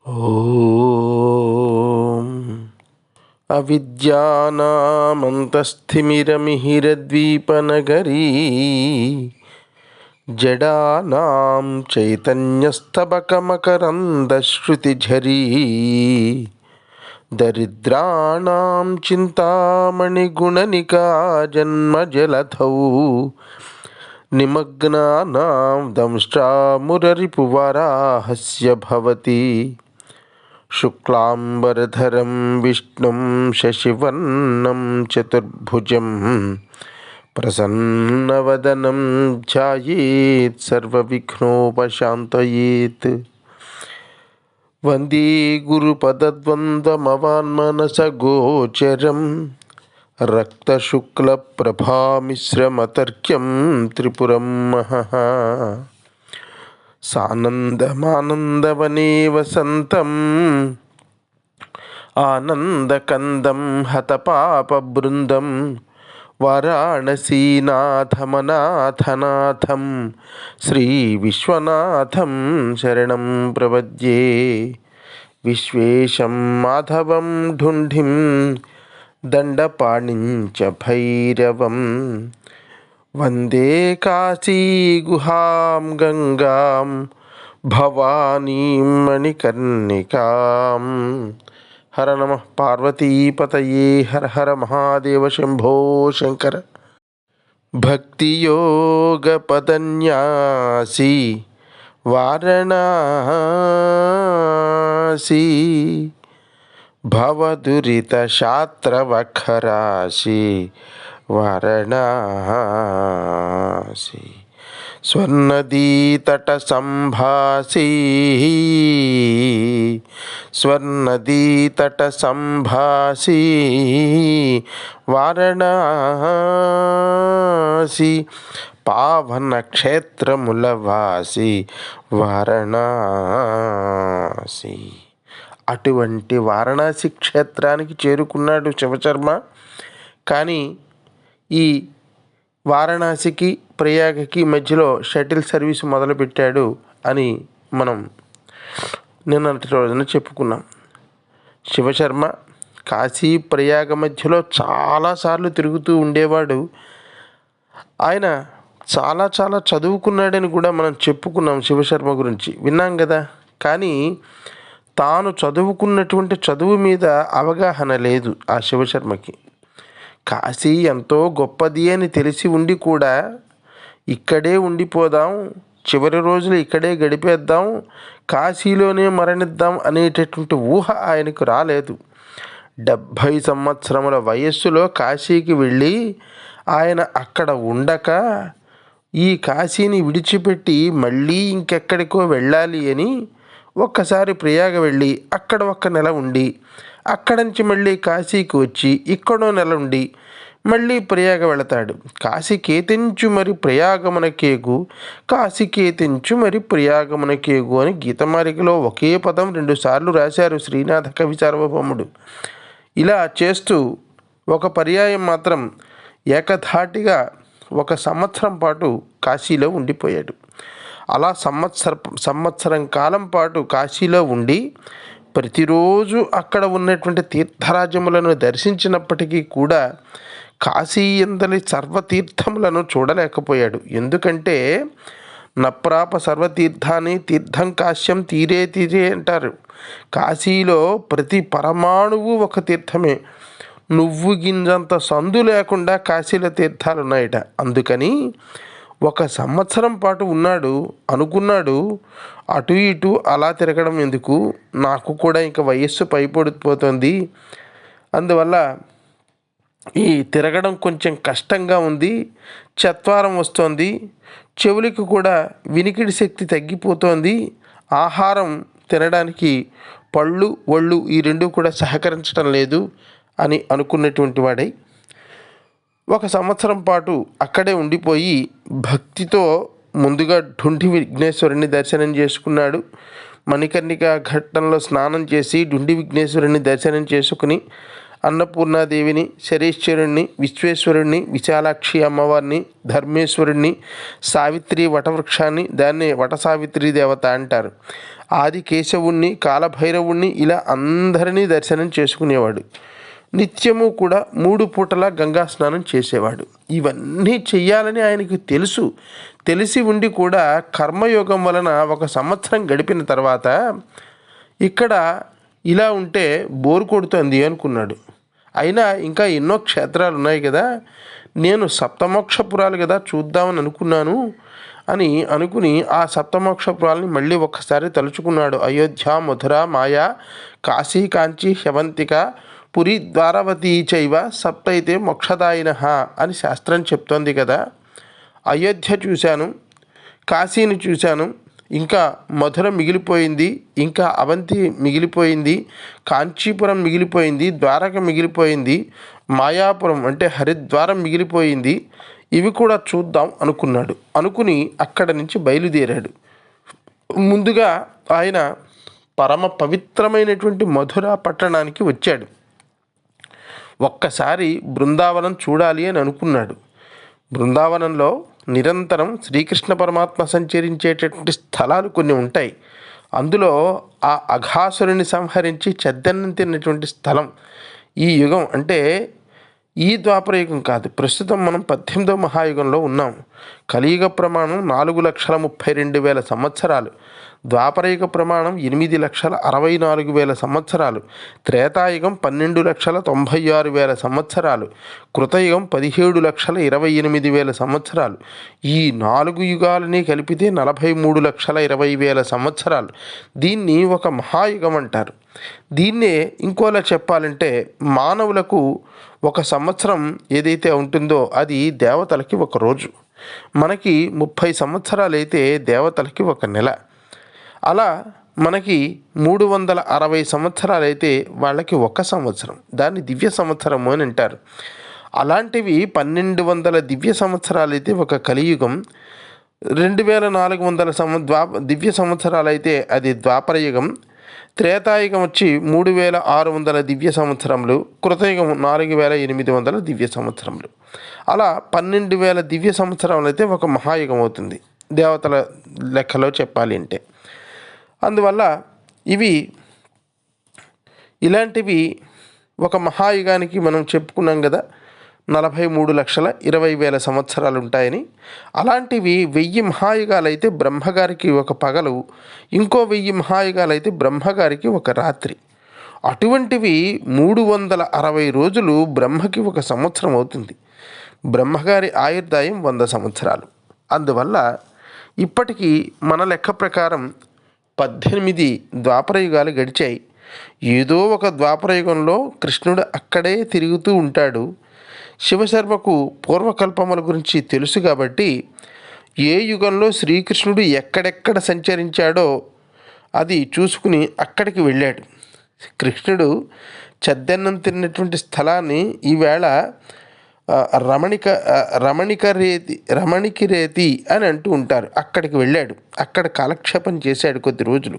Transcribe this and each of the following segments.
ఓం అవిద్యానామంతస్థిమిరమిహిరద్వీపనగరీ జడానాం చైతన్యస్తబకమకరందశ్రుతిఝరీ దరిద్రాణాం చింతామణిగుణనికా జన్మజలధౌ నిమగ్నానాం దంష్ట్రామురరిపువరాహస్య భవతి శుక్లాంబరధరం విష్ణుం శశివర్ణం చతుర్భుజం ప్రసన్నవదనం ధ్యాయేత్ సర్వవిఘ్నోపశాంతయేత్. వందే గురుపదద్వంద్వమవాన్మనసగోచరం రక్తశుక్లప్రభామిశ్రమతర్క్యం త్రిపురం మహః. సానందమానందవనే వసంతం ఆనందకందం హతపాపబృందం వారాణసీనాథమనాథనాథం శ్రీ విశ్వనాథం శరణం ప్రపద్యే. విశ్వేశం మాధవం ఢుంఢిం దండపాణించ భైరవం వందే కాశీగుహాం గంగాం భవానీం మణికర్ణికాం. హర నమః పార్వతీపతయే. హర హర మహాదేవ శంభో శంకర. భక్తియోగపదన్యాసి వారణాసి భవదురితశాత్రవఖరాశి వారణాసి. స్వర్ణదీతట సంభాసి స్వర్ణదీతట సంభాసి వారణాసి పావన క్షేత్రములవాసి వారణాసి. అటువంటి వారణాసి క్షేత్రానికి చేరుకున్నాడు శివశర్మ. కానీ ఈ వారణాసికి ప్రయాగకి మధ్యలో షటిల్ సర్వీస్ మొదలుపెట్టాడు అని మనం నిన్నటి రోజున చెప్పుకున్నాం. శివశర్మ కాశీ ప్రయాగ మధ్యలో చాలాసార్లు తిరుగుతూ ఉండేవాడు. ఆయన చాలా చదువుకున్నాడని కూడా మనం చెప్పుకున్నాం. శివశర్మ గురించి విన్నాం కదా. కానీ తాను చదువుకున్నటువంటి చదువు మీద అవగాహన లేదు ఆ శివశర్మకి. కాశీ ఎంతో గొప్పది అని తెలిసి ఉండి కూడా ఇక్కడే ఉండిపోదాం, చివరి రోజులు ఇక్కడే గడిపేద్దాం, కాశీలోనే మరణిద్దాం అనేటటువంటి ఊహ ఆయనకు రాలేదు. 70 సంవత్సరముల వయస్సులో కాశీకి వెళ్ళి ఆయన అక్కడ ఉండక ఈ కాశీని విడిచిపెట్టి మళ్ళీ ఇంకెక్కడికో వెళ్ళాలి అని ఒక్కసారి ప్రయాగ వెళ్ళి అక్కడ 1 నెల ఉండి అక్కడి నుంచి మళ్ళీ కాశీకి వచ్చి ఇక్కడో నెల ఉండి మళ్ళీ ప్రయాగ వెళతాడు. కాశీకేతించు మరి ప్రయాగమునకేగు, కాశీకేతించు మరి ప్రయాగమునకేగు అని గీతమాలికలో ఒకే పదం 2 సార్లు రాశారు శ్రీనాథ కవి సార్వభౌముడు. ఇలా చేస్తూ ఒక పర్యాయం మాత్రం ఏకధాటిగా 1 సంవత్సరం పాటు కాశీలో ఉండిపోయాడు. అలా సంవత్సరం కాలం పాటు కాశీలో ఉండి ప్రతిరోజు అక్కడ ఉన్నటువంటి తీర్థరాజ్యములను దర్శించినప్పటికీ కూడా కాశీ యందలి సర్వతీర్థములను చూడలేకపోయాడు. ఎందుకంటే నప్రాప సర్వతీర్థాన్ని తీర్థం కాశ్యం తీరే తీరే అంటారు. కాశీలో ప్రతి పరమాణువు ఒక తీర్థమే. నువ్వు గింజంత సందు లేకుండా కాశీలో తీర్థాలు ఉన్నాయట. అందుకని 1 సంవత్సరం పాటు ఉన్నాడు. అనుకున్నాడు, అటు ఇటు అలా తిరగడం ఎందుకు, నాకు కూడా ఇంకా వయస్సు పైపడిపోతుంది, అందువల్ల ఈ తిరగడం కొంచెం కష్టంగా ఉంది, చత్వారం వస్తోంది, చెవులకు కూడా వినికిడి శక్తి తగ్గిపోతోంది, ఆహారం తినడానికి పళ్ళు ఒళ్ళు ఈ 2 కూడా సహకరించడం లేదు అని అనుకున్నటువంటి వాడై 1 సంవత్సరం పాటు అక్కడే ఉండిపోయి భక్తితో ముందుగా ఢుండి విఘ్నేశ్వరుని దర్శనం చేసుకున్నాడు. మణికర్ణిక ఘట్టంలో స్నానం చేసి ఢుండి విఘ్నేశ్వరుని దర్శనం చేసుకుని అన్నపూర్ణాదేవిని, శరీశ్వరుణ్ణి, విశ్వేశ్వరుణ్ణి, విశాలాక్షి అమ్మవారిని, ధర్మేశ్వరుణ్ణి, సావిత్రి వటవృక్షాన్ని, దాన్నే వట సావిత్రి దేవత అంటారు. ఆది కేశవుణ్ణి, కాలభైరవుణ్ణి, ఇలా అందరినీ దర్శనం చేసుకునేవాడు. నిత్యము కూడా 3 పూటలా గంగా స్నానం చేసేవాడు. ఇవన్నీ చెయ్యాలని ఆయనకు తెలిసి ఉండి కూడా కర్మయోగం వలన 1 సంవత్సరం గడిపిన తర్వాత ఇక్కడ ఇలా ఉంటే బోరు కొడుతుంది అనుకున్నాడు. అయినా ఇంకా ఎన్నో క్షేత్రాలు ఉన్నాయి కదా, నేను సప్తమోక్షపురాలు కదా చూద్దామని అనుకున్నాను అని అనుకుని ఆ సప్తమోక్షపురాలని మళ్ళీ ఒక్కసారి తలుచుకున్నాడు. అయోధ్య, మధుర, మాయా, కాశీ, కాంచి, హ్యవంతిక, పురి, ద్వారవతీ చైవ సప్తైతే మోక్షదాయిన అని శాస్త్రం చెప్తోంది కదా. అయోధ్య చూశాను, కాశీని చూశాను, ఇంకా మధుర మిగిలిపోయింది, ఇంకా అవంతి మిగిలిపోయింది, కాంచీపురం మిగిలిపోయింది, ద్వారక మిగిలిపోయింది, మాయాపురం అంటే హరిద్వారం మిగిలిపోయింది. ఇవి కూడా చూద్దాం అనుకున్నాడు. అనుకుని అక్కడి నుంచి బయలుదేరాడు. ముందుగా ఆయన పరమ పవిత్రమైనటువంటి మధుర పట్టణానికి వచ్చాడు. ఒక్కసారి బృందావనం చూడాలి అని అనుకున్నాడు. బృందావనంలో నిరంతరం శ్రీకృష్ణ పరమాత్మ సంచరించేటటువంటి స్థలాలు కొన్ని ఉంటాయి. అందులో ఆ అఘాసురుని సంహరించి చెద్దన్నం తిన్నటువంటి స్థలం ఈ యుగం అంటే ఈ ద్వాపరయుగం కాదు, ప్రస్తుతం మనం 18వ మహాయుగంలో ఉన్నాం. కలియుగ ప్రమాణం 4,32,000 సంవత్సరాలు, ద్వాపరయుగ ప్రమాణం 8,64,000 సంవత్సరాలు, త్రేతాయుగం 12,96,000 సంవత్సరాలు, కృతయుగం 17,28,000 సంవత్సరాలు. ఈ 4 యుగాలని కలిపితే 43,20,000 సంవత్సరాలు. దీన్ని ఒక మహాయుగం అంటారు. దీన్నే ఇంకోలా చెప్పాలంటే మానవులకు 1 సంవత్సరం ఏదైతే ఉంటుందో అది దేవతలకి 1 రోజు. మనకి 30 సంవత్సరాలు అయితే దేవతలకి 1 నెల. అలా మనకి 360 సంవత్సరాలు అయితే వాళ్ళకి 1 సంవత్సరం. దాన్ని దివ్య సంవత్సరము అని అంటారు. అలాంటివి 1200 దివ్య సంవత్సరాలు అయితే 1 కలియుగం, 2400 దివ్య సంవత్సరాలు అయితే అది ద్వాపరయుగం, త్రేతాయుగం వచ్చి 3600 దివ్య సంవత్సరములు, కృతయుగం 4800 దివ్య సంవత్సరములు. అలా 12,000 దివ్య సంవత్సరాలు అయితే 1 మహాయుగం అవుతుంది దేవతల లెక్కలో చెప్పాలి అంటే. అందువల్ల ఇలాంటివి 1 మహాయుగానికి మనం చెప్పుకున్నాం కదా 43,20,000 సంవత్సరాలు ఉంటాయని. అలాంటివి 1000 మహాయుగాలు అయితే బ్రహ్మగారికి 1 పగలు, ఇంకో 1000 మహాయుగాలు అయితే బ్రహ్మగారికి 1 రాత్రి. అటువంటివి 360 రోజులు బ్రహ్మకి 1 సంవత్సరం అవుతుంది. బ్రహ్మగారి ఆయుర్దాయం 100 సంవత్సరాలు. అందువల్ల ఇప్పటికీ మన లెక్క ప్రకారం 18 ద్వాపరయుగాలు గడిచాయి. ఏదో ఒక ద్వాపరయుగంలో కృష్ణుడు అక్కడే తిరుగుతూ ఉంటాడు. శివశర్మకు పూర్వకల్పముల గురించి తెలుసు కాబట్టి ఏ యుగంలో శ్రీకృష్ణుడు ఎక్కడెక్కడ సంచరించాడో అది చూసుకుని అక్కడికి వెళ్ళాడు. కృష్ణుడు చెద్దన్నం తిన్నటువంటి స్థలాన్ని ఈవేళ రమణికిరేతి అని అంటూ ఉంటారు. అక్కడికి వెళ్ళాడు. అక్కడ కాలక్షేపం చేశాడు కొద్ది రోజులు.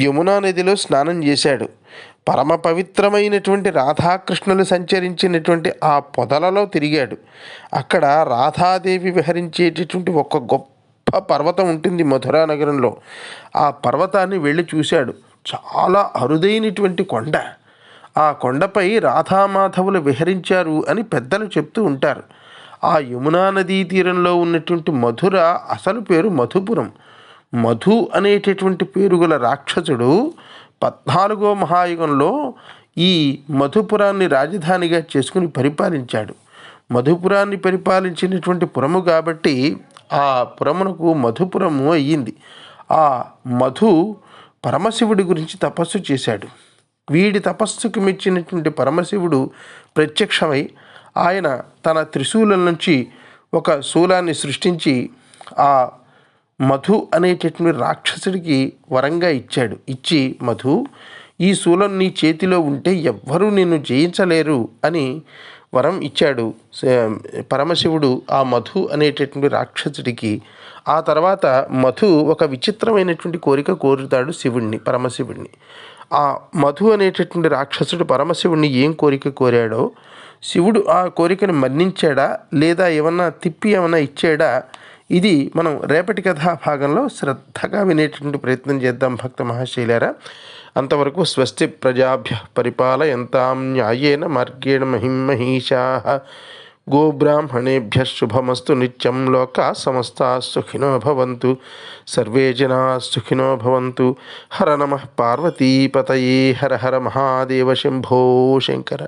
యమునా నదిలో స్నానం చేశాడు. పరమ పవిత్రమైనటువంటి రాధాకృష్ణులు సంచరించినటువంటి ఆ పొదలలో తిరిగాడు. అక్కడ రాధాదేవి విహరించేటటువంటి 1 గొప్ప పర్వతం ఉంటుంది మధురా నగరంలో. ఆ పర్వతాన్ని వెళ్ళి చూశాడు. చాలా అరుదైనటువంటి కొండ. ఆ కొండపై రాధామాధవులు విహరించారు అని పెద్దలు చెప్తూ ఉంటారు. ఆ యమునా నదీ తీరంలో ఉన్నటువంటి మధుర అసలు పేరు మధుపురం. మధు అనేటటువంటి పేరు గల రాక్షసుడు 14వ మహాయుగంలో ఈ మధుపురాన్ని రాజధానిగా చేసుకుని పరిపాలించాడు. మధుపురాన్ని పరిపాలించినటువంటి పురము కాబట్టి ఆ పురమునకు మధుపురము అయ్యింది. ఆ మధు పరమశివుడి గురించి తపస్సు చేశాడు. వీడి తపస్సుకు మెచ్చినటువంటి పరమశివుడు ప్రత్యక్షమై ఆయన తన త్రిశూలం నుంచి 1 శూలాన్ని సృష్టించి ఆ మధు అనేటటువంటి రాక్షసుడికి వరంగా ఇచ్చాడు. ఇచ్చి, మధు, ఈ శూలం నీ చేతిలో ఉంటే ఎవ్వరూ నిన్ను జయించలేరు అని వరం ఇచ్చాడు పరమశివుడు ఆ మధు అనేటటువంటి రాక్షసుడికి. ఆ తర్వాత మధు 1 విచిత్రమైనటువంటి కోరిక కోరుతాడు పరమశివుడిని. ఆ మధు అనేటటువంటి రాక్షసుడు పరమశివుణ్ణి ఏం కోరిక కోరాడో శివుడు ఆ కోరికను మన్నించాడా లేదా ఏమన్నా తిప్పి ఏమన్నా ఇచ్చాడా, ఇది మనం రేపటి కథా భాగంలో శ్రద్ధగా వినేటటువంటి ప్రయత్నం చేద్దాం భక్త మహాశైలారా. అంతవరకు స్వస్తి ప్రజాభ్య పరిపాలయంతాం న్యాయేన మార్గేణ మహిమహీషా గోబ్రాహ్మణేభ్య శుభమస్తు నిత్యం. లోకా సమస్తా సుఖినో భవంతు, సర్వే జనా సుఖినో భవంతు. హర నమః పార్వతీపతయే. హర హర మహాదేవ శంభో శంకర.